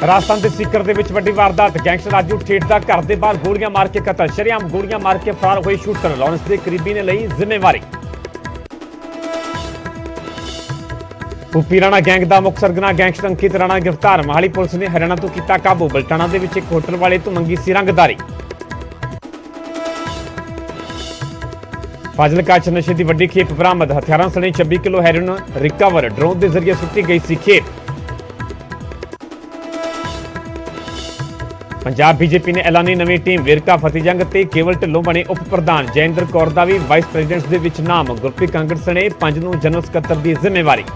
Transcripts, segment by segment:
राजस्थान के सीकर ਦੇ ਵਿੱਚ ਵੱਡੀ ਵਾਰਦਾਤ ਗੈਂਗਸਟਰ ਰਾਜੂ ਠੇਠ ਦਾ ਘਰ ਦੇ ਬਾਹਰ ਗੋਲੀਆਂ ਮਾਰ ਕੇ ਕਤਲ ਸ਼ਰੇਆਮ ਗੋਲੀਆਂ ਮਾਰ ਕੇ ਫਰਾਰ ਹੋਏ ਸ਼ੂਟਰ ਲਾਰੈਂਸ ਦੇ ਕਰੀਬੀ ਨੇ ਲਈ ਜ਼ਿੰਮੇਵਾਰੀ ਪੂਪੀ ਰਾਣਾ ਗੈਂਗ ਦਾ ਮੁੱਖ ਸਰਗਨਾ ਗੈਂਗਸਟਰ ਅੰਕਿਤ ਰਾਣਾ ਗ੍ਰਿਫਤਾਰ ਮਹਾਲੀ ਪੁਲਿਸ ਨੇ ਹਰਿਆਣਾ ਤੋਂ ਕੀਤਾ ਕਾਬੂ ਬਲਟਾਣਾ ਦੇ ਵਿੱਚ ਇੱਕ ਹੋਟਲ ਵਾਲੇ ਤੋਂ ਮੰਗੀ ਸੀ ਰੰਗਦਾਰੀ ਫਾਜ਼ਿਲਕਾ ਚ ਨਸ਼ੇ ਦੀ ਵੱਡੀ ਖੇਪ ਬਰਾਮਦ ਹਥਿਆਰਾਂ ਸਣੇ 26 ਕਿਲੋ ਹੈਰੋਇਨ ਰਿਕਵਰ ਡਰੋਨ ਦੇ ਜ਼ਰੀਏ ਸੁੱਟੀ ਗਈ ਸੀ ਖੇਪ पंजाब बीजेपी ने ऐलानी नवी टीम वेरका फतेहजंग ते केवल ढिल्लों बने उप प्रधान जयेंद्र कौर का भी वाइस प्रेजिडेंट के विच नाम गुरप्रीत कांगड़ सने 5 नूं जनरल सकत्तर की जिम्मेवारी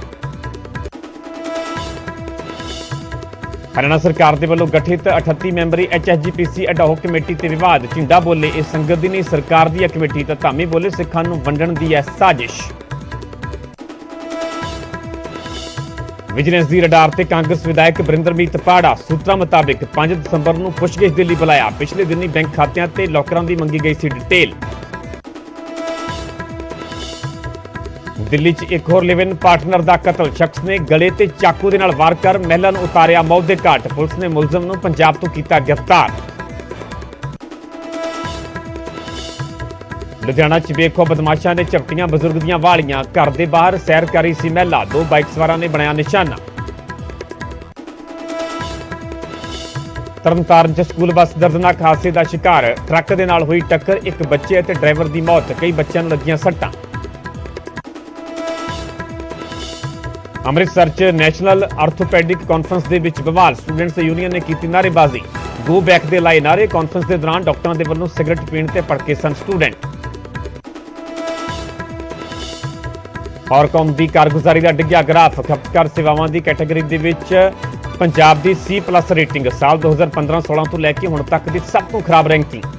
हरियाणा सरकार के वल्लों गठित 38 मैंबरी HSGPC अडहॉक कमेटी ते विवाद झिंडा बोले इस संगत दी नहीं सरकार दी कमेटी तो धामी बोले सिखां नूं वंडण दी है साजिश विजिलेंस की रडार से कांग्रेस विधायक बरिंदरमीत पाड़ा सूत्रों मुताबिक 5 दिसंबर को पुछगिछ के लिए बुलाया पिछले दिन ही बैंक खातों से लॉकरां की मंगी गई सी डिटेल दिल्ली च एक होर लिव इन पार्टनर का कतल शख्स ने गले ते चाकू दे नाल वार कर महिला नूं उतारिया मौत के घाट पुलिस ने मुलजम नूं पंजाब तो किया गिरफ्तार लुधियाना च बेखौ बदमाशा ने झपटियां बजुर्ग दियां वालियां घर के बाहर सैर कर रही सी महिला 2 बाइक सवारां ने बनाया निशाना तरनतारन च स्कूल बस दर्दनाक हादसे का शिकार ट्रक के नाल हुई टक्कर एक बच्चे ते ड्राइवर की मौत कई बच्चों नूं लगियां सट्टां अमृतसर च नैशनल आर्थोपैडिक कॉन्फ्रेंस के विच बवाल स्टूडेंट्स यूनियन ने की नारेबाजी गो बैक के लाए नारे कॉन्फ्रेंस के दौरान डॉक्टरों के वल्लों सिगरेट पीण ते भड़के सन स्टूडेंट और कौम की कारगुजारी का डिग्या ग्राफ खपतकार सेवावां की कैटेगरी दे विच पंजाब की C+ रेटिंग साल 2015-16 तो लैके हुण तक की सब तो खराब रैंकिंग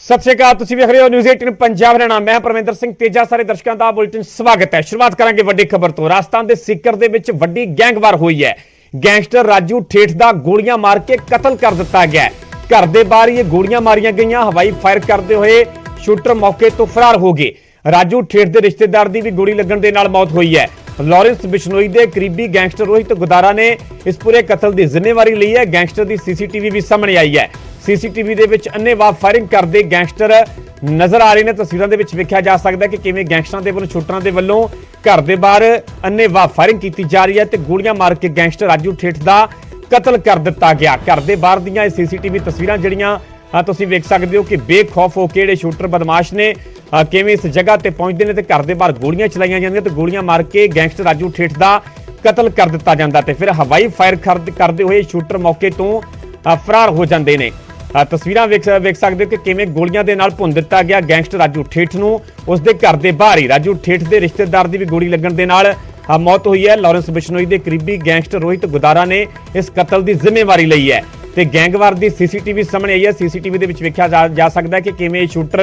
सत श्री अकाल तुसीं वेख रहे हो न्यूज़ 18 पंजाब हरियाणा मैं परमिंदर सिंह तेजा सारे दर्शकों का बुलेटिन स्वागत है। शुरुआत करांगे वड्डी खबर तो राजस्थान के सीकर दे विच वड्डी गैंगवार हुई है। गैंगस्टर राजू ठेठ दा गोलियां मार के कतल कर दिता गया है। घर के बाहर ये गोलियां मारियां गईयां हवाई फायर करते हुए शूटर मौके तो फरार हो गए। राजू ठेठ के रिश्तेदार की भी गोली लगन के नाल मौत हुई है। लॉरेंस बिश्नोई के करीबी गैंगस्टर रोहित गुदारा ने इस पूरे कतल की जिम्मेवारी ली है। गैंगस्टर की CCTV भी सामने आई है। CCTV ਦੇ ਵਿੱਚ ਅੰਨ੍ਹੇਵਾਹ ਫਾਇਰਿੰਗ ਕਰਦੇ ਗੈਂਗਸਟਰ ਨਜ਼ਰ ਆ ਰਹੇ ਨੇ। ਤਸਵੀਰਾਂ ਦੇ ਵਿੱਚ ਵੇਖਿਆ ਜਾ ਸਕਦਾ ਕਿ ਕਿਵੇਂ ਗੈਂਗਸਟਰਾਂ ਦੇ ਵੱਲੋਂ ਸ਼ੂਟਰਾਂ ਦੇ ਵੱਲੋਂ ਘਰ ਦੇ ਬਾਹਰ ਅੰਨ੍ਹੇਵਾਹ ਫਾਇਰਿੰਗ ਕੀਤੀ ਜਾ ਰਹੀ ਹੈ ਤੇ ਗੋਲੀਆਂ ਮਾਰ ਕੇ ਗੈਂਗਸਟਰ ਰਾਜੂ ਠੇਠ ਦਾ ਕਤਲ ਕਰ ਦਿੱਤਾ ਗਿਆ। ਘਰ ਦੇ ਬਾਹਰ ਦੀਆਂ ਇਹ CCTV ਤਸਵੀਰਾਂ ਜਿਹੜੀਆਂ ਤੁਸੀਂ ਵੇਖ ਸਕਦੇ ਹੋ ਕਿ ਬੇਖੌਫ ਹੋ ਕੇ ਜਿਹੜੇ ਸ਼ੂਟਰ ਬਦਮਾਸ਼ ਨੇ ਕਿਵੇਂ ਇਸ ਜਗ੍ਹਾ ਤੇ ਪਹੁੰਚਦੇ ਨੇ ਤੇ ਘਰ ਦੇ ਬਾਹਰ ਗੋਲੀਆਂ ਚਲਾਈਆਂ ਜਾਂਦੀਆਂ ਤੇ ਗੋਲੀਆਂ ਮਾਰ ਕੇ ਗੈਂਗਸਟਰ ਰਾਜੂ ਠੇਠ ਦਾ ਕਤਲ ਕਰ ਦਿੱਤਾ ਜਾਂਦਾ ਤੇ ਫਿਰ ਹਵਾਈ ਫਾਇਰ ਕਰਦੇ ਹੋਏ ਸ਼ੂਟਰ ਮੌਕੇ ਤੋਂ ਫਰਾਰ ਹੋ ਜਾਂਦੇ ਨੇ। ਤਸਵੀਰਾਂ ਵੇਖ ਸਕਦੇ ਹੋ ਕਿ ਕਿਵੇਂ ਗੋਲੀਆਂ ਦੇ ਨਾਲ ਭੁੰਨ ਦਿੱਤਾ ਗਿਆ ਗੈਂਗਸਟਰ ਰਾਜੂ ਠੇਠ ਨੂੰ। ਉਸ ਦੇ ਘਰ ਦੇ ਬਾਹਰ ਹੀ ਰਾਜੂ ਠੇਠ ਦੇ ਰਿਸ਼ਤੇਦਾਰ ਦੀ ਵੀ ਗੋਲੀ ਲੱਗਣ ਦੇ ਨਾਲ ਮੌਤ ਹੋਈ ਹੈ। ਲਾਰੈਂਸ ਬਿਸ਼ਨੋਈ ਦੇ ਕਰੀਬੀ ਗੈਂਗਸਟਰ ਰੋਹਿਤ ਗੁਦਾਰਾ ਨੇ ਇਸ ਕਤਲ ਦੀ ਜ਼ਿੰਮੇਵਾਰੀ ਲਈ ਹੈ ਤੇ ਗੈਂਗਵਾਰ ਦੀ CCTV ਸਾਹਮਣੇ ਆਈ ਹੈ। CCTV ਦੇ ਵਿੱਚ ਵੇਖਿਆ ਜਾ ਸਕਦਾ ਹੈ ਕਿ ਕਿਵੇਂ ਸ਼ੂਟਰ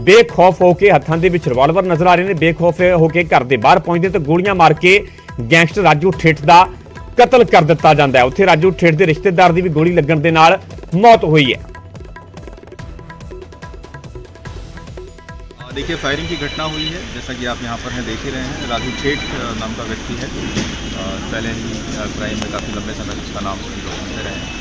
ਬੇਖੌਫ ਹੋ ਕੇ ਹੱਥਾਂ ਦੇ ਵਿੱਚ ਰਿਵਾਲਵਰ ਨਜ਼ਰ ਆ ਰਹੇ ਨੇ। ਬੇਖੌਫ ਹੋ ਕੇ ਘਰ ਦੇ ਬਾਹਰ ਪਹੁੰਚਦੇ ਤੇ ਗੋਲੀਆਂ ਮਾਰ ਕੇ ਗੈਂਗਸਟਰ ਰਾਜੂ ਠੇਠ ਦਾ ਕਤਲ ਕਰ ਦਿੱਤਾ ਜਾਂਦਾ ਹੈ। ਉੱਥੇ ਰਾਜੂ ਠੇਠ ਦੇ ਰਿਸ਼ਤੇਦਾਰ ਦੀ ਵੀ ਗੋਲੀ ਲੱਗਣ ਦੇ ਨਾਲ मौत हुई है। देखिए फायरिंग की घटना हुई है जैसा कि आप यहाँ पर हैं देख ही रहे हैं। राजू ठेठ नाम का व्यक्ति है। पहले ही क्राइम में काफ़ी लंबे समय से उसका नाम सभी लोग सुनते रहे हैं।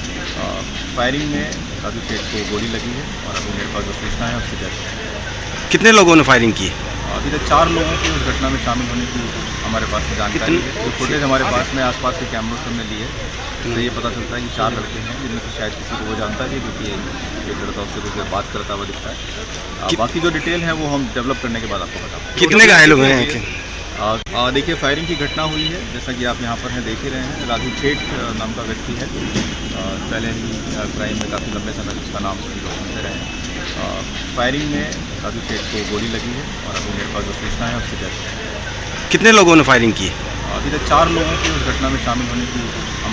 फायरिंग में राजू ठेठ को गोली लगी है और अभी मेरे पास जो सूचना है उसकी डेथ। कितने लोगों ने फायरिंग की? अभी तक 4 लोगों की उस घटना में शामिल होने की हमारे पास जानकारी है। जो फुटेज हमारे पास में आसपास के कैमरों से हमने लिए तो ये पता चलता है कि 4 लड़के हैं जिनमें से शायद किसी को वो जानता है क्योंकि एक लड़का उससे कुछ देर बात करता हुआ दिखता है। बाकी जो डिटेल है वो हम डेवलप करने के बाद आपको बताएंगे। कितने घायल हुए हैं? देखिए फायरिंग की घटना हुई है जैसा कि आप यहाँ पर हैं देख ही रहे हैं। राजू ठेठ नाम का व्यक्ति है। पहले ही क्राइम में काफ़ी लंबे समय से उसका नाम सभी लोग सुनते रहे हैं। फायरिंग में राजू ठेठ को गोली लगी है और अभी मेरे पास जो सूचना है उसकी डेथ। कितने लोगों ने फायरिंग की? अभी तक 4 लोगों की उस घटना में शामिल होने की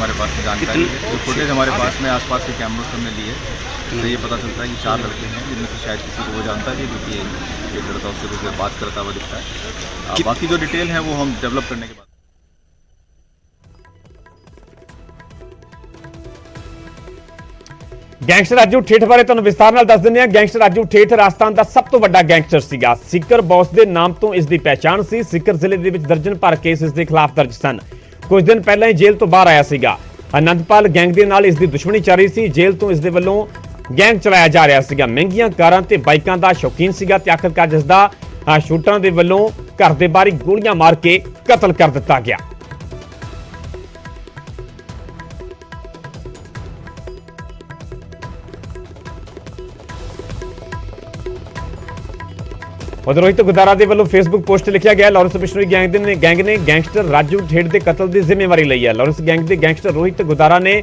हमारे पास से जानकारी है। जो फुटेज हमारे पास में आसपास के कैमरों से हमने लिए, इससे ये पता चलता है कि 4 लड़के हैं जिनमें से शायद किसी को वो जानता भी है, क्योंकि एक लड़का उससे कुछ देर बात करता हुआ दिखता है। बाकी जो डिटेल है वो हम डेवलप करने के बाद। ਗੈਂਗਸਟਰ ਰਾਜੂ ਠੇਠ ਬਾਰੇ ਤੁਹਾਨੂੰ ਵਿਸਥਾਰ ਨਾਲ ਦੱਸ ਦਿੰਦੇ ਹਾਂ। ਗੈਂਗਸਟਰ ਰਾਜੂ ਠੇਠ ਰਾਜਸਥਾਨ ਦਾ ਸਭ ਤੋਂ ਵੱਡਾ ਗੈਂਗਸਟਰ ਸੀਗਾ। ਸਿੱਕਰ ਬੌਸ ਦੇ ਨਾਮ ਤੋਂ ਇਸ ਦੀ ਪਹਿਚਾਣ ਸੀ। ਸਿੱਕਰ ਜ਼ਿਲ੍ਹੇ ਦੇ ਵਿੱਚ ਦਰਜਨ ਭਰ ਕੇਸ ਇਸ ਦੇ ਖਿਲਾਫ ਦਰਜ ਸਨ। ਕੁਝ ਦਿਨ ਪਹਿਲਾਂ ਹੀ ਜੇਲ੍ਹ ਤੋਂ ਬਾਹਰ ਆਇਆ ਸੀਗਾ। ਆਨੰਦਪਾਲ ਗੈਂਗ ਦੇ ਨਾਲ ਇਸ ਦੀ ਦੁਸ਼ਮਣੀ ਚੱਲ ਰਹੀ ਸੀ। ਜੇਲ੍ਹ ਤੋਂ ਇਸ ਦੇ ਵੱਲੋਂ ਗੈਂਗ ਚਲਾਇਆ ਜਾ ਰਿਹਾ ਸੀਗਾ। ਮਹਿੰਗੀਆਂ ਕਾਰਾਂ ਤੇ ਬਾਈਕਾਂ ਦਾ ਸ਼ੌਕੀਨ ਸੀਗਾ ਤੇ ਆਖਰਕਾਰ ਜਿਸ ਦਾ ਸ਼ੂਟਰਾਂ ਦੇ ਵੱਲੋਂ ਘਰ ਦੇ ਬਾਹਰ ਗੋਲੀਆਂ ਮਾਰ ਕੇ ਕਤਲ ਕਰ ਦਿੱਤਾ ਗਿਆ। उधर रोहित गुदारा के वालों फेसबुक पोस्ट लिखा गया, लॉरेंस बिश्नोई गैंग ने गैंगस्टर राजू ठेठ के कतल की जिम्मेवारी ली है। लॉरेंस गैंग के गैंगस्टर रोहित गुदारा ने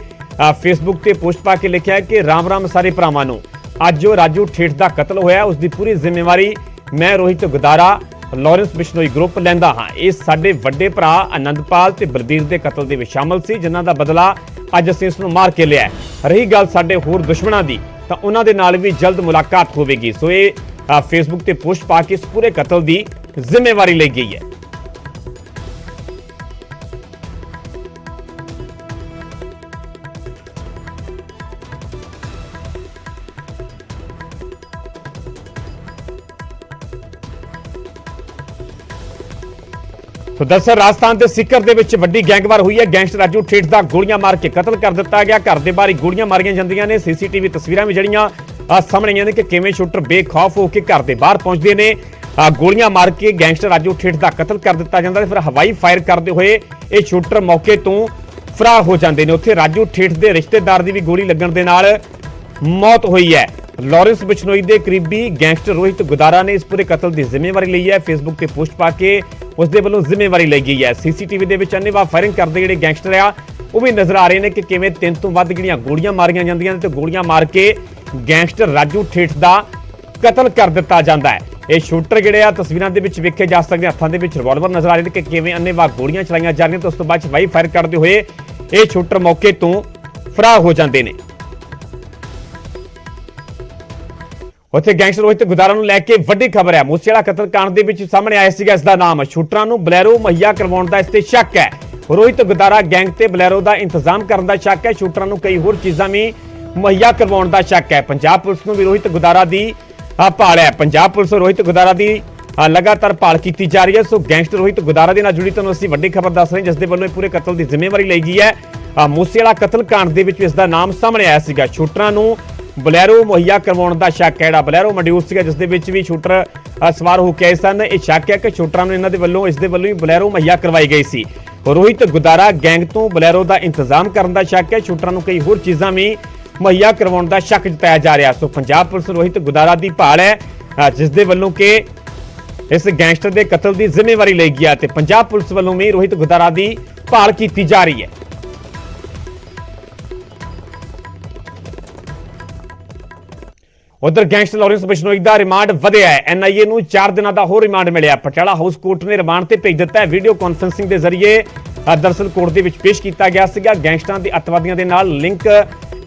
फेसबुक से पोस्ट पा के लिखा है कि राम राम सारे भरावां नूं, अज जो राजू ठेठ का कतल होया उसकी पूरी जिम्मेवारी मैं रोहित गुदारा लॉरेंस बिश्नोई ग्रुप लैंदा हाँ। ये साडे वड्डे भरा आनंदपाल ते बलबीर के कतल दे विच शामिल सी, जिन्हां दा बदला अज असीं इसनूं मार के लिया। रही गल साडे होर दुश्मनां दी तां उन्हां दे नाल भी जल्द मुलाकात होवेगी। सो ये फेसबुक ते पोस्ट पा के इस पूरे कतल की जिम्मेवारी ली गई है। तो दरअसल राजस्थान के सिक्कर दे विच वड्डी गैंगवार हुई है। गैंगस्टर राजू ठेठ का गोलियां मार के कतल कर दिता गया। घर के बाहर गोलियां मारियां जांदियां ने। सीसीटीवी तस्वीरां भी जड़ियां सामने आईयां ने कि किवें शूटर बेखौफ होकर घर के बाहर पहुंचते हैं। गोलियां मार के गैंगस्टर राजू ठेठ का कतल कर दिता जाता है। फिर हवाई फायर करते हुए ये शूटर मौके तो फरार हो जाते हैं। उत्थे राजू ठेठ के रिश्तेदार की भी गोली लगन के नाल मौत हुई है। लॉरेंस बिश्नोई के करीबी गैंगस्टर रोहित गुदारा ने इस पूरे कतल की जिम्मेवारी ली है। फेसबुक से पोस्ट पा के उसके वालों जिम्मेवारी ली गई है। सीसीटीवी के अन्नेवाह फायरिंग करते ਜਿਹੜੇ गैंगस्टर आ वो भी नजर आ रहे हैं कि किवें 3 ਤੋਂ ਵੱਧ ਜਿਹੜੀਆਂ गोलियां मारियां ਜਾਂਦੀਆਂ ਨੇ ਤੇ गोलियां मार के गैंगस्टर राजू ठेठ का कतल कर दिता जाता है। ये शूटर ਜਿਹੜੇ ਆ तस्वीरों के विच वेखे जा सकते, हत्थों के विच रिवॉल्वर नजर आ रहे हैं कि किवें अन्नेवाह गोलियां चलाईयां जा रही तो उस तो बाद हवाई फायर करते हुए ये शूटर मौके तो फरार हो जाते हैं। उत्थे गैंगस्टर रोहित गुदारा नूं लैके वड्डी खबर है। मूसेवाला कतल कांड दे विच सामने आया सीगा इसदा नाम। शूटरां नूं बलैरो मुहैया करवाउण दा इस ते शक है। रोहित गुदारा गैंग ते बलैरो का इंतजाम करने का शक है। शूटरां नूं कई होर चीज़ां भी मुहैया करवाउण दा शक है। पंजाब पुलिस नूं भी रोहित गुदारा की भाल है। पंजाब पुलिस रोहित गुदारा की लगातार भाल की जा रही है। सो गैंगस्टर रोहित गुदारा के नाल जुड़ी तुहानूं असीं वड्डी खबर दस रहे हैं, जिस दे वल्लों पूरे कतल की जिम्मेवारी ली गई है। मूसेवाला कतल कांड दे विच इसदा नाम सामने आया सीगा। शूटरां नूं बलैरो मुहैया करवाउण दा शक है। बलैरो मड्यूल सीगा जिस दे विच भी शूटर सवार होकर आए सन। यह शक है कि शूटरां नूं इन्हां दे वल्लों इस दे वल्लों ही बलैरो मुहैया करवाई गई सी। रोहित गुदारा गैंग तो बलैरो का इंतजाम करने का शक है। शूटरां नूं कई होर चीज़ां भी मुहैया करवाउण दा शक जताया जा रहा। सो पंजाब पुलिस रोहित गुदारा की भाल है, जिस दे वल्लों कि इस गैंगस्टर के कतल की जिम्मेवारी ली गई है। पंजाब पुलिस वल्लों भी रोहित गुदारा की भाल की जा रही है। उधर गैंगस्टर लॉरेंस बिश्नोई का रिमांड वधिया है। NIA नूं 4 दिनों का होर रिमांड मिलिया। पटियाला हाउस कोर्ट ने रिमांड से भेज दिता है। वीडियो कॉन्फ्रेंसिंग के जरिए दरअसल कोर्ट के पेश किया गया सीगा। गैंगस्टरां के अतवादियों के नाल लिंक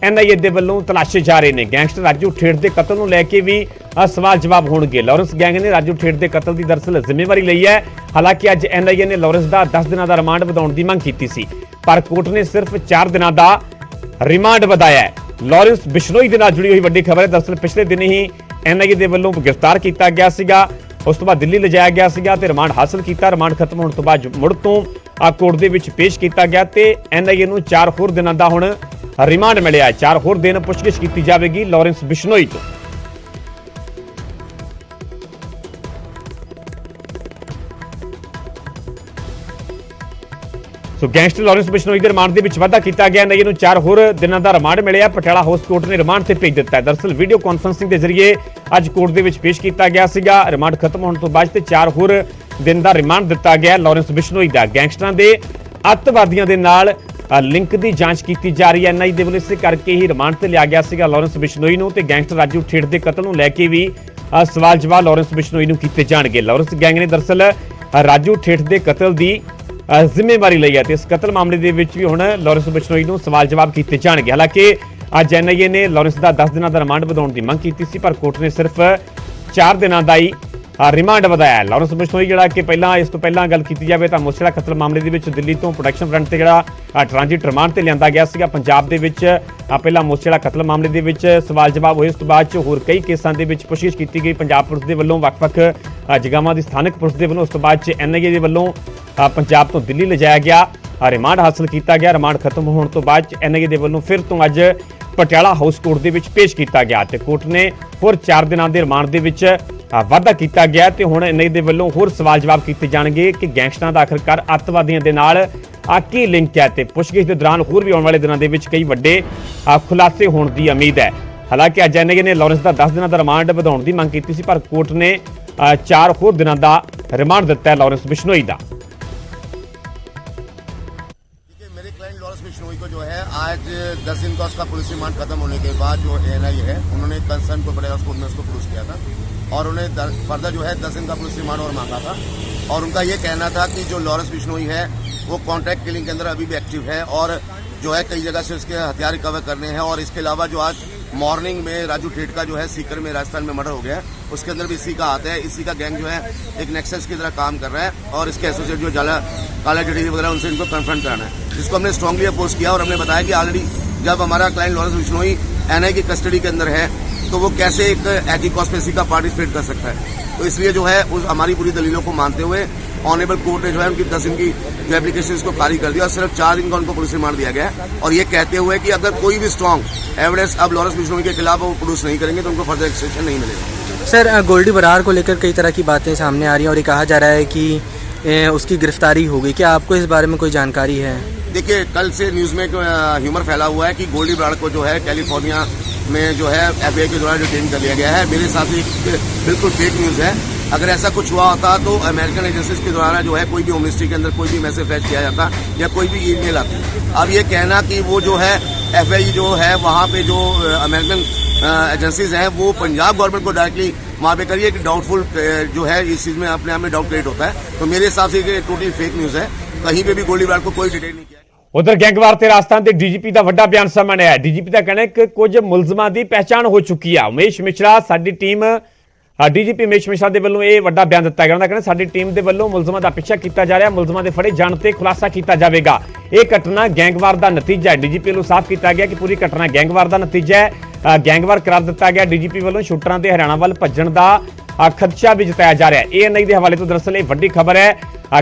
NIA के वल्लों तलाशे जा रहे हैं। गैंगस्टर राजू ठेठ के कतल को लैके भी सवाल जवाब होणगे। लॉरेंस गैंग ने राजू ठेठ के कतल की दरअसल जिम्मेवारी ली है। हालांकि अज NIA ने लॉरेंस का 10 दिनों का रिमांड वधाउण की मंग की सी, पर कोर्ट ने सिर्फ 4 दिनों का रिमांड वधाया है। लॉरेंस बिश्नोई के नाल जुड़ी हुई वड्डी खबर है। दरअसल पिछले दिन ही NIA के वल्लों गिरफ्तार किया गया सीगा, उस तो बाद दिल्ली लिजाया गया सीगा ते रिमांड हासिल किया। रिमांड खत्म होने तो बाद मुड़ तो कोर्ट के पेश किया गया ते NIA नूं 4 होर दिनों का हुण रिमांड मिलिया है। 4 होर दिन पुछगिछ की जाएगी लॉरेंस बिश्नोई तो। सो गैंगस्टर लॉरेंस बिश्नोई के रिमांड के वाधा किया गया। NIA नूं 4 होर दिनों का रिमांड मिलिया। पटियाला हाउस कोर्ट ने रिमांड से भेज दिता है। दरअसल वीडियो कॉन्फ्रेंसिंग के जरिए अज कोर्ट के पेश किया गया सीगा। रिमांड खत्म होने तो बाद 4 होर दिन का रिमांड दिता गया लॉरेंस बिश्नोई का। गैंगस्टरां के अतवादियों के नाल लिंक की जांच की जा रही है। NIA के वल्लों इस करके ही रिमांड से लिया गया सीगा लॉरेंस बिश्नोई नूं ते गैंगस्टर राजू ठेठ के कतल को लैके भी सवाल जवाब लॉरेंस बिश्नोई नूं कीते जाणगे। लॉरेंस गैंग ने दरअसल राजू ठेठ के कतल की ਜ਼ਿੰਮੇਵਾਰੀ ਲਈ ਹੈ ਤੇ ਇਸ ਕਤਲ ਮਾਮਲੇ ਦੇ ਵਿੱਚ ਵੀ ਹੁਣ ਲਾਰੈਂਸ ਬਿਸ਼ਨੋਈ ਨੂੰ ਸਵਾਲ ਜਵਾਬ ਕੀਤੇ ਜਾਣਗੇ। ਹਾਲਾਂਕਿ ਅੱਜ ਐਨਆਈਏ ਨੇ ਲਾਰੈਂਸ ਦਾ 10 ਦਿਨਾਂ ਦਾ ਰਿਮਾਂਡ ਵਧਾਉਣ ਦੀ ਮੰਗ ਕੀਤੀ ਸੀ, ਪਰ ਕੋਰਟ ਨੇ ਸਿਰਫ 4 ਦਿਨਾਂ ਦਾ ਹੀ ਰਿਮਾਂਡ ਵਧਾਇਆ। ਲਾਰੈਂਸ ਬਿਸ਼ਨੋਈ ਜਿਹੜਾ ਕਿ ਇਸ ਤੋਂ ਪਹਿਲਾਂ ਗੱਲ ਕੀਤੀ ਜਾਵੇ ਤਾਂ ਮੂਸੇਵਾਲਾ ਕਤਲ ਮਾਮਲੇ ਦੇ ਵਿੱਚ ਦਿੱਲੀ ਤੋਂ ਪ੍ਰੋਡਕਸ਼ਨ ਫਰੰਟ ਤੇ ਜਿਹੜਾ ਟ੍ਰਾਂਜ਼ਿਟ ਰਿਮਾਂਡ ਤੇ ਲਿਆਂਦਾ ਗਿਆ ਸੀਗਾ ਪੰਜਾਬ ਦੇ ਵਿੱਚ। ਪਹਿਲਾਂ ਮੂਸੇਵਾਲਾ ਕਤਲ ਮਾਮਲੇ ਦੇ ਵਿੱਚ ਸਵਾਲ ਜਵਾਬ ਹੋਏ, ਉਸ ਤੋਂ ਬਾਅਦ ਹੋਰ ਕਈ ਕੇਸਾਂ ਦੇ ਵਿੱਚ ਪੁੱਛਗਿੱਛ ਕੀਤੀ ਗਈ ਪੰਜਾਬ ਪੁਲਿਸ ਦੇ ਵੱਲੋਂ, ਵੱਖ-ਵੱਖ ਜਗ੍ਹਾਵਾਂ ਦੀ ਸਥਾਨਕ ਪੁਲਿਸ ਦੇ ਵੱਲੋਂ। ਉਸ ਤੋਂ ਬਾਅਦ ਐਨਆਈਏ ਦੇ ਵੱਲੋਂ ਪੰਜਾਬ ਤੋਂ ਦਿੱਲੀ ਲਿਜਾਇਆ ਗਿਆ, ਰਿਮਾਂਡ ਹਾਸਲ ਕੀਤਾ ਗਿਆ। ਰਿਮਾਂਡ ਖਤਮ ਹੋਣ ਤੋਂ ਬਾਅਦ ਐਨਆਈਏ ਦੇ ਵੱਲੋਂ ਫਿਰ ਤੋਂ ਅੱਜ ਪਟਿਆਲਾ ਹਾਊਸ ਕੋਰਟ ਦੇ ਵਿੱਚ ਪੇਸ਼ ਕੀਤਾ ਗਿਆ ਤੇ ਕੋਰਟ ਨੇ ਹੋਰ 4 ਦਿਨਾਂ ਦੇ ਰਿਮਾਂਡ ਦੇ ਵਿੱਚ ਵਾਧਾ ਕੀਤਾ ਗਿਆ ਤੇ ਹੁਣ ਐਨਆਈਏ ਦੇ ਵੱਲੋਂ ਹੋਰ ਸਵਾਲ ਜਵਾਬ ਕੀਤੇ ਜਾਣਗੇ ਕਿ ਗੈਂਗਸਟਰਾਂ ਦਾ ਆਖਰਕਾਰ ਅੱਤਵਾਦੀਆਂ ਦੇ ਨਾਲ ਕੀ ਲਿੰਕ ਹੈ ਤੇ ਪੁੱਛਗਿੱਛ ਦੇ ਦੌਰਾਨ ਹੋਰ ਵੀ ਆਉਣ ਵਾਲੇ ਦਿਨਾਂ ਦੇ ਵਿੱਚ ਕਈ ਵੱਡੇ ਖੁਲਾਸੇ ਹੋਣ ਦੀ ਉਮੀਦ ਹੈ। ਹਾਲਾਂਕਿ ਅੱਜ ਐਨਆਈਏ ਨੇ ਲਾਰੈਂਸ ਦਾ 10 ਦਿਨਾਂ ਦਾ ਰਿਮਾਂਡ ਵਧਾਉਣ ਦੀ ਮੰਗ ਕੀਤੀ ਸੀ, ਪਰ ਕੋਰਟ ਨੇ 4 ਹੋਰ ਦਿਨਾਂ ਦਾ ਰਿਮਾਂਡ ਦਿੱਤਾ ਹੈ ਲਾਰੈਂਸ ਬਿਸ਼ਨੋਈ ਦਾ। मेरे क्लाइंट लॉरेंस बिश्नोई को जो है आज 10 दिन का उसका पुलिस रिमांड खत्म होने के बाद जो एएनआई है उन्होंने कंसर्न को पटेला कोर्ट में उसको प्रूव किया था और उन्हें फर्दर जो है 10 दिन का पुलिस रिमांड और मांगा था और उनका ये कहना था कि जो लॉरेंस बिश्नोई है वो कॉन्ट्रैक्ट किलिंग के अंदर अभी भी एक्टिव है और जो है कई जगह से उसके हथियार रिकवर करने हैं और इसके अलावा जो आज मॉर्निंग में राजू ठेठ का जो है सीकर में राजस्थान में मर्डर हो गया है, उसके अंदर भी इसी का हाथ है। इसी का गैंग जो है एक नेक्सस की तरह काम कर रहा है और इसके एसोसिएट जो काला डिटेल वगैरह उनसे इनको कन्फ्रंट कराना है, जिसको हमने स्ट्रांगली अपोज किया और हमने बताया कि ऑलरेडी जब हमारा क्लाइंट लॉरेंस बिश्नोई एनआई की कस्टडी के अंदर है तो वो कैसे एक एटी कॉन्स्पिरेसी का पार्टिसिपेट कर सकता है। तो इसलिए जो है उस हमारी पूरी दलीलों को मानते हुए ऑनरेबल कोर्ट ने जो है उनकी 10 दिन की जो एप्लीकेशन को खारिज कर दिया और सिर्फ 4 दिन का उनको पुलिस रिमांड दिया गया है और ये कहते हुए कि अगर कोई भी स्ट्रॉन्ग एविडेंस अब लॉरेंस बिश्नोई के खिलाफ वो प्रोड्यूस नहीं करेंगे तो उनको फर्दर एक्सटेंशन नहीं मिलेगा। सर, गोल्डी बरार को लेकर कई तरह की बातें सामने आ रही हैं और ये कहा जा रहा है कि उसकी गिरफ्तारी हो गई, क्या आपको इस बारे में कोई जानकारी है? देखिए, कल से न्यूज़ में ह्यूमर फैला हुआ है कि गोल्डी बरार को जो है कैलिफोर्निया में जो है एफआईआर के द्वारा डिटेन कर लिया गया है। मेरे साथ एक बिल्कुल फेक न्यूज़ है। अगर ऐसा कुछ हुआ होता तो अमेरिकन एजेंसीज के द्वारा जो है कोई भी होम मिनिस्ट्री के अंदर कोई भी मैसेज फ्लैश किया जाता या कोई भी ईमेल आती। अब ये कहना कि वो जो है एफआईआर जो है वहाँ पे जो अमेरिकन एजेंसीज हैं वो पंजाब गवर्नमेंट को डायरेक्टली वहाँ पे करिए कि डाउटफुल जो है इस चीज़ में अपने आप में डाउट क्रिएट होता है। तो मेरे हिसाब से ये टोटली फेक न्यूज़ है। कहीं पे भी गोल्डी बरार को कोई डिटेल नहीं किया। ਉਧਰ ਗੈਂਗਵਾਰ ਤੇ ਰਾਜਸਥਾਨ ਦੇ ਡੀਜੀਪੀ ਦਾ ਵੱਡਾ ਬਿਆਨ ਸਾਹਮਣੇ ਆਇਆ। ਡੀਜੀਪੀ ਦਾ ਕਹਿਣਾ ਹੈ ਕਿ ਕੁਝ ਮੁਲਜ਼ਮਾਂ ਦੀ ਪਹਿਚਾਣ ਹੋ ਚੁੱਕੀ ਆ। ਉਮੇਸ਼ ਮਿਸ਼ਰਾ ਸਾਡੀ ਟੀਮ ਡੀਜੀਪੀ ਉਮੇਸ਼ ਮਿਸ਼ਰਾ ਦੇ ਵੱਲੋਂ ਇਹ ਵੱਡਾ ਬਿਆਨ ਦਿੱਤਾ ਗਿਆ। ਉਹਨਾਂ ਦਾ ਕਹਿਣਾ ਸਾਡੀ ਟੀਮ ਦੇ ਵੱਲੋਂ ਮੁਲਜ਼ਮਾਂ ਦਾ ਪਿੱਛਾ ਕੀਤਾ ਜਾ ਰਿਹਾ, ਮੁਲਜ਼ਮਾਂ ਦੇ ਫੜੇ ਜਾਣ ਤੇ ਖੁਲਾਸਾ ਕੀਤਾ ਜਾਵੇਗਾ। ਇਹ ਘਟਨਾ ਗੈਂਗਵਾਰ ਦਾ ਨਤੀਜਾ ਹੈ। ਡੀਜੀਪੀ ਨੂੰ ਸਾਫ਼ ਕੀਤਾ ਗਿਆ ਕਿ ਪੂਰੀ ਘਟਨਾ ਗੈਂਗਵਾਰ ਦਾ ਨਤੀਜਾ ਹੈ। ਗੈਂਗਵਾਰ ਕਰਾਰ ਦਿੱਤਾ ਗਿਆ। ਡੀਜੀਪੀ ਵੱਲੋਂ ਸ਼ੂਟਰਾਂ ਦੇ ਹਰਿਆਣਾ ਵੱਲ ਭੱਜਣ ਦਾ ਖਦਸ਼ਾ ਵੀ ਜਤਾਇਆ ਜਾ ਰਿਹਾ ਹੈ। ਏਐਨਆਈ ਦੇ ਹਵਾਲੇ ਤੋਂ ਦਰਅਸਲ ਇਹ ਵੱਡੀ ਖਬਰ ਹੈ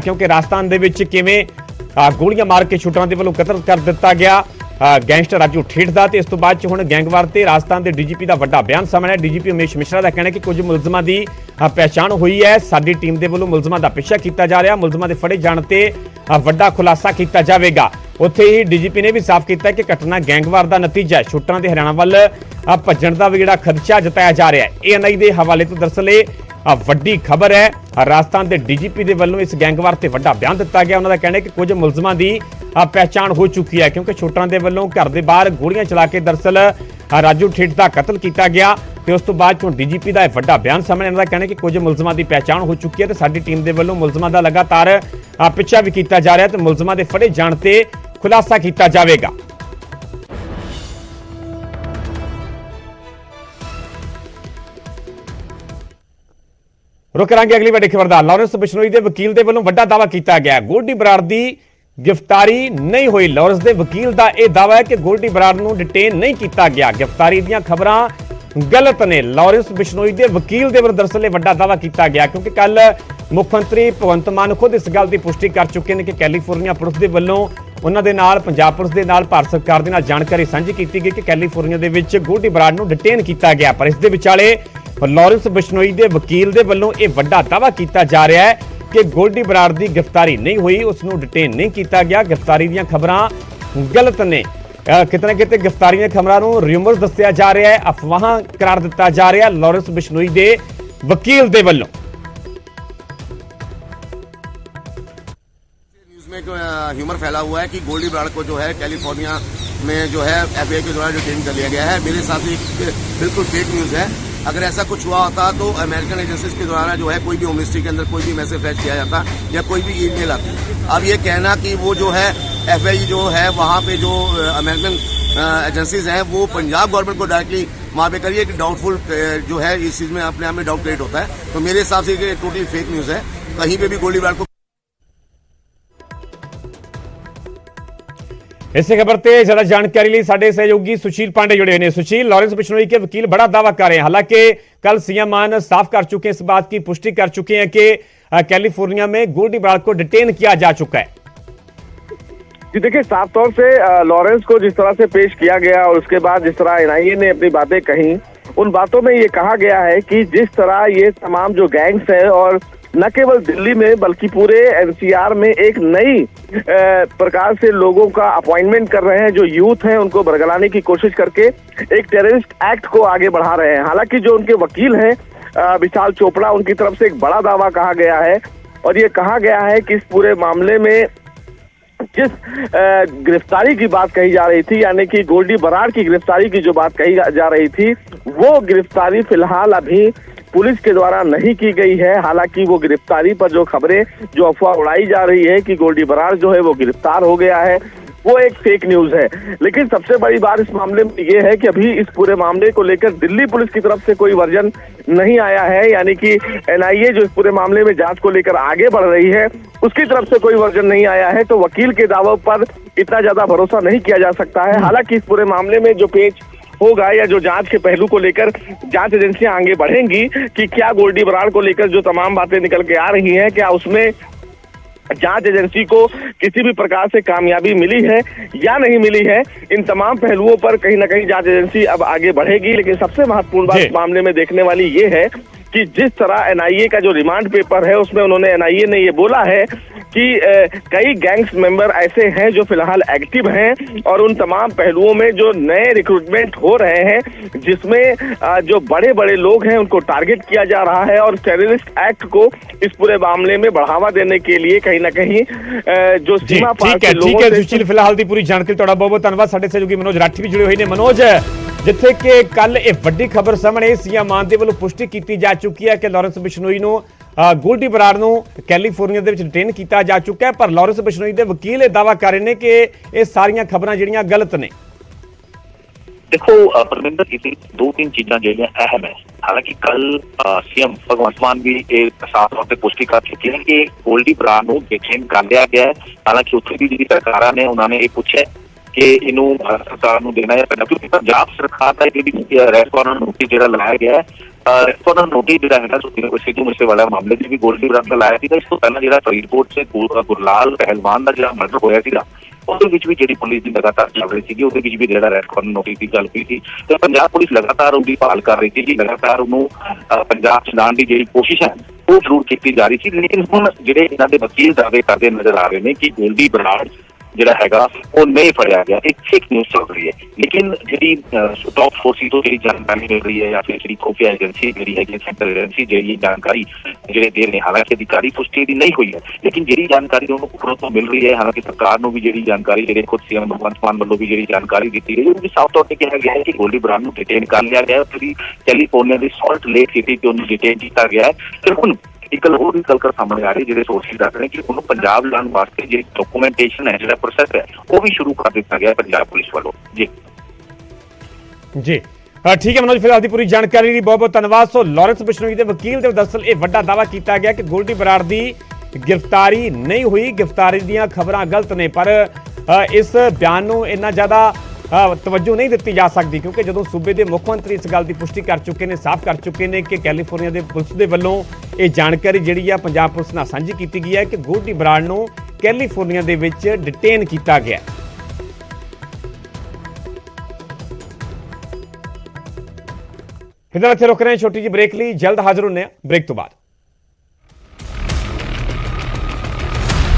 ਕਿਉਂਕਿ ਰਾਜਸਥਾਨ ਦੇ ਵਿੱਚ ਕਿਵੇਂ ਗੋਲੀਆਂ ਮਾਰ ਕੇ ਸ਼ੂਟਰਾਂ ਦੇ ਵੱਲੋਂ ਕਤਲ ਕਰ ਦਿੱਤਾ ਗਿਆ ਗੈਂਗਸਟਰ ਰਾਜੂ ਠੇਠ ਦਾ ਤੇ ਇਸ ਤੋਂ ਬਾਅਦ ਚ ਹੁਣ ਗੈਂਗਵਾਰ ਤੇ ਰਾਜਸਥਾਨ ਦੇ ਡੀਜੀਪੀ ਦਾ ਵੱਡਾ ਬਿਆਨ ਸਾਹਮਣੇ ਆਇਆ। ਡੀਜੀਪੀ ਉਮੇਸ਼ ਮਿਸ਼ਰਾ ਦਾ ਕਹਿਣਾ ਹੈ ਕਿ ਕੁਝ ਮੁਲਜ਼ਮਾਂ ਦੀ ਪਹਿਚਾਣ ਹੋਈ ਹੈ। ਸਾਡੀ ਟੀਮ ਦੇ ਵੱਲੋਂ ਮੁਲਜ਼ਮਾਂ ਦਾ ਪਿੱਛਾ ਕੀਤਾ ਜਾ ਰਿਹਾ, ਮੁਲਜ਼ਮਾਂ ਦੇ ਫੜੇ ਜਾਣ ਤੇ ਵੱਡਾ ਖੁਲਾਸਾ ਕੀਤਾ ਜਾਵੇਗਾ। ਉੱਥੇ ਹੀ ਡੀਜੀਪੀ ਨੇ ਵੀ ਸਾਫ਼ ਕੀਤਾ ਕਿ ਘਟਨਾ ਗੈਂਗਵਾਰ ਦਾ ਨਤੀਜਾ ਹੈ। ਸ਼ੂਟਰਾਂ ਦੇ ਹਰਿਆਣਾ ਵੱਲ ਭੱਜਣ ਦਾ ਵੀ ਜਿਹੜਾ ਖਦਸ਼ਾ ਜਤਾਇਆ ਜਾ ਰਿਹਾ ਹੈ। ਏਐਨਆਈ ਦੇ ਹਵਾਲੇ ਤੋਂ ਦਰਅਸਲ ਇਹ ਵੱਡੀ ਖਬਰ ਹੈ। ਰਾਜਸਥਾਨ ਦੇ ਡੀਜੀਪੀ ਦੇ ਵੱਲੋਂ ਇਸ ਗੈਂਗਵਾਰ ਤੇ ਵੱਡਾ ਬਿਆਨ ਦਿੱਤਾ ਗਿਆ। ਉਹਨਾਂ ਦਾ ਕਹਿਣਾ ਹੈ ਕਿ ਕੁਝ ਮੁਲਜ਼ਮਾਂ ਦੀ ਪਹਿਚਾਣ ਹੋ ਚੁੱਕੀ ਹੈ ਕਿਉਂਕਿ ਸ਼ੂਟਰਾਂ ਦੇ ਵੱਲੋਂ ਘਰ ਦੇ ਬਾਹਰ ਗੋਲੀਆਂ ਚਲਾ ਕੇ ਦਰਅਸਲ ਰਾਜੂ ਠੇਠ ਦਾ ਕਤਲ ਕੀਤਾ ਗਿਆ ਤੇ ਉਸ ਤੋਂ ਬਾਅਦ ਹੁਣ ਡੀਜੀਪੀ ਦਾ ਇਹ ਵੱਡਾ ਬਿਆਨ ਸਾਹਮਣੇ। ਉਹਨਾਂ ਦਾ ਕਹਿਣਾ ਹੈ ਕਿ ਕੁਝ ਮੁਲਜ਼ਮਾਂ ਦੀ ਪਹਿਚਾਣ ਹੋ ਚੁੱਕੀ ਹੈ ਤੇ ਸਾਡੀ ਟੀਮ ਦੇ ਵੱਲੋਂ ਮੁਲਜ਼ਮਾਂ ਦਾ ਲਗਾਤਾਰ ਪਿੱਛਾ ਵੀ ਕੀਤਾ ਜਾ ਰਿਹਾ ਤੇ ਮੁਲਜ਼ਮਾਂ ਦੇ ਫੜੇ ਜਾਣ ਤੇ ਖੁਲਾਸਾ ਕੀਤਾ ਜਾਵੇਗਾ। ਰੁਕ ਕਰਾਂਗੇ ਅਗਲੀ ਵੱਡੀ ਖਬਰ ਦਾ। ਲਾਰੈਂਸ ਬਿਸ਼ਨੋਈ ਦੇ ਵਕੀਲ ਦੇ ਵੱਲੋਂ ਵੱਡਾ ਦਾਅਵਾ ਕੀਤਾ ਗਿਆ ਗੋਲਡੀ ਬਰਾਰ ਦੀ गिरफ्तारी नहीं हुई। लॉरेंस के वकील का यह दावा है कि गोल्डी बरार को डिटेन नहीं किया गया। गिरफ्तारी दी खबरां गलत ने। लॉरेंस बिश्नोई के वकील के दरअसल वड्डा दावा किया गया क्योंकि कल मुख्यमंत्री भगवंत मान खुद इस गल की पुष्टि कर चुके हैं कि कैलीफोर्निया पुलिस के वलों उन्होंने नाल पंजाब पुलिस के नाल भारत सरकार के नाल जानकारी साझी की गई कि कैलीफोर्निया के विच गोल्डी बरार को डिटेन किया गया। पर इस दे विचाले लॉरेंस बिश्नोई के वकील के वलों यह वड्डा दावा किया जा रहा है कि गोल्डी बरार की गिरफ्तारी नहीं हुई, उसनों डिटेन नहीं किया गया। गिरफ्तारी दी खबरां गलत ने। कितने कितने गिरफ्तारी दी खबरां नूं रूमर दस्सिया जा रहा है, अफवाह करार दिता जा रहा है लॉरेंस बिश्नोई के वकील के वलों। न्यूज़ में ह्यूमर फैला हुआ है कि गोल्डी बरार को जो है कैलिफोर्निया में जो है एफआईआर के द्वारा डिटेन कर लिया गया है। मेरे साथ एक बिल्कुल फेक न्यूज़ है। अगर ऐसा कुछ हुआ होता तो अमेरिकन एजेंसीज के द्वारा जो है कोई भी होम मिनिस्ट्री के अंदर कोई भी मैसेज फ्लैश किया जाता या कोई भी ईमेल आती। अब ये कहना कि वो जो है FIU जो है वहाँ पे जो अमेरिकन एजेंसीज हैं वो पंजाब गवर्नमेंट को डायरेक्टली वहाँ पे करिए कि डाउटफुल जो है इस चीज़ में अपने आप में डाउट क्रिएट होता है। तो मेरे हिसाब से ये टोटली फेक न्यूज़ है। कहीं पे भी गोल्डी बराड़ को इस खबर से ज्यादा जानकारी लिए साडे सहयोगी सुशील पांडे जुड़े हुए हैं। सुशील, लॉरेंस बिश्नोई के वकील बड़ा दावा कर रहे हैं, हालांकि कल सीएम मान साफ कर चुके हैं, इस बात की पुष्टि कर चुके हैं कि कैलिफोर्निया में गोल्डी बराड़ को डिटेन किया जा चुका है। जी देखिए, साफ तौर से लॉरेंस को जिस तरह से पेश किया गया और उसके बाद जिस तरह NIA ने अपनी बातें कही, उन बातों में ये कहा गया है कि जिस तरह ये तमाम जो गैंग्स है और न केवल दिल्ली में बल्कि पूरे NCR में एक नई प्रकार से लोगों का अपॉइंटमेंट कर रहे हैं, जो यूथ हैं उनको बरगलाने की कोशिश करके एक टेररिस्ट एक्ट को आगे बढ़ा रहे हैं। हालांकि जो उनके वकील हैं विशाल चोपड़ा, उनकी तरफ से एक बड़ा दावा कहा गया है और ये कहा गया है कि इस पूरे मामले में जिस गिरफ्तारी की बात कही जा रही थी, यानी कि गोल्डी बराड़ की गिरफ्तारी की जो बात कही जा रही थी, वो गिरफ्तारी फिलहाल अभी पुलिस के द्वारा नहीं की गई है। हालांकि वो गिरफ्तारी पर जो खबरें, जो अफवाह उड़ाई जा रही है कि गोल्डी बराड़ जो है वो गिरफ्तार हो गया है, वो एक फेक न्यूज है। लेकिन सबसे बड़ी बात इस मामले में ये है कि अभी इस पूरे मामले को लेकर दिल्ली पुलिस की तरफ से कोई वर्जन नहीं आया है, यानी कि NIA जो इस पूरे मामले में जांच को लेकर आगे बढ़ रही है, उसकी तरफ से कोई वर्जन नहीं आया है। तो वकील के दावों पर इतना ज्यादा भरोसा नहीं किया जा सकता है। हालांकि इस पूरे मामले में जो पेच होगा या जो जांच के पहलू को लेकर जांच एजेंसियां आगे बढ़ेंगी कि क्या गोल्डी बराड़ को लेकर जो तमाम बातें निकल के आ रही हैं, क्या उसमें जांच एजेंसी को किसी भी प्रकार से कामयाबी मिली है या नहीं मिली है। इन तमाम पहलुओं पर कहीं ना कहीं जांच एजेंसी अब आगे बढ़ेगी। लेकिन सबसे महत्वपूर्ण बात इस मामले में देखने वाली ये है कि जिस तरह NIA का जो रिमांड पेपर है उसमें उन्होंने NIA ने ये बोला है कि कई गैंग्स मेंबर ऐसे हैं जो फिलहाल एक्टिव हैं और उन तमाम पहलुओं में जो नए रिक्रूटमेंट हो रहे हैं, जिसमें जो बड़े बड़े लोग हैं उनको टारगेट किया जा रहा है और टेररिस्ट एक्ट को इस पूरे मामले में बढ़ावा देने के लिए कहीं ना कहीं जो सीमा पार के लोगों से। सुशील, फिलहाल दी पूरी जानकारी ਤੁਹਾਡਾ ਬਹੁਤ ਧੰਨਵਾਦ। ਸਾਡੇ ਸਹਿਯੋਗੀ ਮਨੋਜ ਰਾਠੀ ਵੀ ਜੁੜੇ ਹੋਏ ਨੇ। ਮਨੋਜ, ਜਿੱਥੇ ਕਿ ਕੱਲ ਇਹ ਵੱਡੀ ਖਬਰ ਸਾਹਮਣੇ ਸੀਐਮ ਮਾਨ ਦੇ ਵੱਲੋਂ ਪੁਸ਼ਟੀ ਕੀਤੀ ਜਾ ਚੁੱਕੀ ਹੈ ਕਿ ਲਾਰੈਂਸ ਬਿਸ਼ਨੋਈ ਨੂੰ ਗੋਲਡੀ ਬਰਾੜ ਨੂੰ ਕੈਲੀਫੋਰਨੀਆ ਦੇ ਵਿੱਚ ਡਿਟੇਨ ਕੀਤਾ ਜਾ ਚੁੱਕਾ ਹੈ, ਪਰ ਲਾਰੈਂਸ ਬਿਸ਼ਨੋਈ ਦੇ ਵਕੀਲ ਇਹ ਦਾਅਵਾ ਕਰ ਰਹੇ ਨੇ ਕਿ ਇਹ ਸਾਰੀਆਂ ਖਬਰਾਂ ਜਿਹੜੀਆਂ ਗਲਤ ਨੇ। देखो परमिंदर, इसी 2-3 चीजें जो अहम है। हालांकि कल CM भगवंत मान भी एक साफ तौर पर पुष्टि कर चुकी है कि गोल्डी बराड़ को डिटेन कर लिया गया है। हालांकि उत्थे भी जी सरकार ने उन्होंने ये पूछा कि इनू भारत सरकार को देना है, क्योंकि पंजाब सरकार का जी अरेस्ट वारंट नोटिस जो लाया गया है, अरेस्ट वारंट नोटिस जो सिद्धू मूसेवाला मामले में भी गोल्डी बराड़ का लाया था। इस तो पहला जो फरीदकोट से गुरलाल पहलवान का जो मर्डर होया था, ਉਹਦੇ ਵਿੱਚ ਵੀ ਜਿਹੜੀ ਪੁਲਿਸ ਦੀ ਲਗਾਤਾਰ ਚੱਲ ਰਹੀ ਸੀਗੀ, ਉਹਦੇ ਵਿੱਚ ਵੀ ਜਿਹੜਾ ਅਰੈਸਟ ਵਾਰੰਟ ਨੋਟਿਸ ਦੀ ਗੱਲ ਹੋਈ ਸੀ ਤੇ ਪੰਜਾਬ ਪੁਲਿਸ ਲਗਾਤਾਰ ਉਹਦੀ ਭਾਲ ਕਰ ਰਹੀ ਸੀ ਜੀ। ਲਗਾਤਾਰ ਉਹਨੂੰ ਪੰਜਾਬ ਚ ਲਾਉਣ ਦੀ ਜਿਹੜੀ ਕੋਸ਼ਿਸ਼ ਹੈ ਉਹ ਜ਼ਰੂਰ ਕੀਤੀ ਜਾ ਰਹੀ ਸੀ। ਲੇਕਿਨ ਹੁਣ ਜਿਹੜੇ ਇਹਨਾਂ ਦੇ ਵਕੀਲ ਦਾਅਵੇ ਕਰਦੇ ਨਜ਼ਰ ਆ ਰਹੇ ਨੇ ਕਿ ਗੋਲਡੀ ਬਰਾੜ ਜਿਹੜਾ ਹੈਗਾ ਉਹ ਨਹੀਂ ਫੜਿਆ ਗਿਆ, ਇੱਕ ਫੇਕ ਨਿਊਜ਼ ਚੱਲ ਰਹੀ ਹੈ। ਲੇਕਿਨ ਜਿਹੜੀ ਟੌਪ ਫੋਰਸਿਸ ਤੋਂ ਜਿਹੜੀ ਜਾਣਕਾਰੀ ਮਿਲ ਰਹੀ ਹੈ ਜਾਂ ਫਿਰ ਜਿਹੜੀ ਖੁਫੀਆ ਏਜੰਸੀ ਜਿਹੜੀ ਹੈਗੀ ਸੈਂਟਰਲ ਏਜੰਸੀ ਜਿਹੜੀ ਜਾਣਕਾਰੀ ਜਿਹੜੇ ਦੇ ਰਹੇ, ਹਾਲਾਂਕਿ ਅਧਿਕਾਰੀ ਪੁਸ਼ਟੀ ਦੀ ਨਹੀਂ ਹੋਈ ਹੈ, ਲੇਕਿਨ ਜਿਹੜੀ ਜਾਣਕਾਰੀ ਉਹਨੂੰ ਉੱਪਰੋਂ ਤੋਂ ਮਿਲ ਰਹੀ ਹੈ। ਹਾਲਾਂਕਿ ਸਰਕਾਰ ਨੂੰ ਵੀ ਜਿਹੜੀ ਜਾਣਕਾਰੀ ਜਿਹੜੇ ਖੁਦ CM ਭਗਵੰਤ ਮਾਨ ਵੱਲੋਂ ਵੀ ਜਿਹੜੀ ਜਾਣਕਾਰੀ ਦਿੱਤੀ ਗਈ, ਉਹ ਵੀ ਸਾਫ਼ ਤੌਰ ਤੇ ਕਿਹਾ ਗਿਆ ਹੈ ਕਿ ਗੋਲਡੀ ਬਰਾੜ ਨੂੰ ਡਿਟੇਨ ਕਰ ਲਿਆ ਗਿਆ ਹੈ। ਕੈਲੀਫੋਰਨੀਆ ਦੀ ਸਾਲਟ ਲੇਕ ਸਿਟੀ ਤੋਂ ਉਹਨੂੰ ਡਿਟੇਨ ਕੀਤਾ ਗਿਆ ਹੈ। ਤੇ ਹੁਣ एक गल होर निकल कर सामने आ रही है, जो सोर्सिस दस रहे कि उन्होंने पंजाब लाने वास्ते जो डॉक्यूमेंटेशन है, जो प्रोसैस है, वो भी शुरू कर दिया गया पंजाब पुलिस वालों। जी ठीक है मनोज, फिलहाल की पूरी जानकारी लिए बहुत बहुत धन्यवाद। सो लारैंस बिश्नोई के वकील ने दरअसल ये बड़ा दावा किया गया कि गोल्डी बराड़ की गिरफ्तारी नहीं हुई, गिरफ्तारी दी खबरां गलत ने, पर इस बयान को इन्ना ज़्यादा तवज्जो नहीं दी जा सकती, क्योंकि जो सूबे के मुख्य मंत्री इस गल की पुष्टि कर चुके हैं, साफ कर चुके हैं कि कैलीफोर्निया के पुलिस के वलों ये जानकारी जी पंजाब पुलिस नाल सांझी की गई है कि गोल्डी बराड़ नूं कैलीफोर्निया दे विच डिटेन किया गया। फिलहाल इत्थे रुक रहे हैं, छोटी जी ब्रेक ली, जल्द हाजिर होने ब्रेक तो बाद।